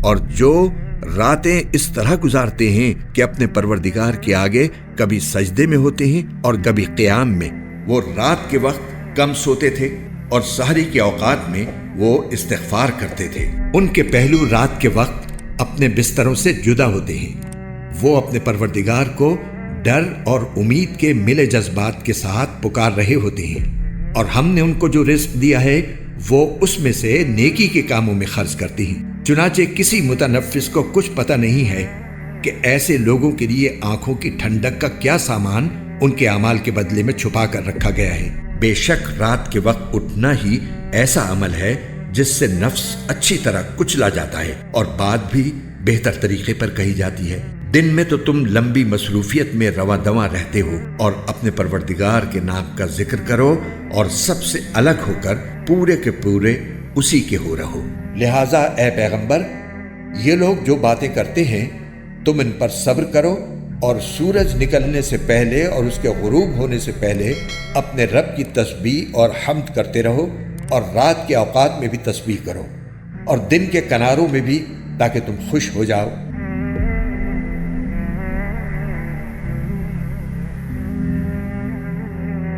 اور جو راتیں اس طرح گزارتے ہیں کہ اپنے پروردگار کے آگے کبھی سجدے میں ہوتے ہیں اور کبھی قیام میں۔ وہ رات کے وقت کم سوتے تھے اور سحری کے اوقات میں وہ استغفار کرتے تھے۔ ان کے پہلو رات کے وقت اپنے بستروں سے جدا ہوتے ہیں۔ وہ اپنے پروردگار کو ڈر اور امید کے ملے جذبات کے ساتھ پکار رہے ہوتے ہیں، اور ہم نے ان کو جو رزق دیا ہے وہ اس میں سے نیکی کے کاموں میں خرچ کرتے ہیں۔ چنانچہ کسی متنفس کو کچھ پتہ نہیں ہے کہ ایسے لوگوں کے لیے آنکھوں کی ٹھنڈک کا کیا سامان ان کے اعمال کے بدلے میں چھپا کر رکھا گیا ہے۔ بے شک رات کے وقت اٹھنا ہی ایسا عمل ہے جس سے نفس اچھی طرح کچلا جاتا ہے اور بات بھی بہتر طریقے پر کہی جاتی ہے۔ دن میں تو تم لمبی مصروفیت میں رواں دواں رہتے ہو اور اپنے پروردگار کے نام کا ذکر کرو اور سب سے الگ ہو کر پورے کے پورے اسی کے ہو رہو۔ لہٰذا اے پیغمبر، یہ لوگ جو باتیں کرتے ہیں تم ان پر صبر کرو اور سورج نکلنے سے پہلے اور اس کے غروب ہونے سے پہلے اپنے رب کی تسبیح اور حمد کرتے رہو، اور رات کے اوقات میں بھی تسبیح کرو اور دن کے کناروں میں بھی، تاکہ تم خوش ہو جاؤ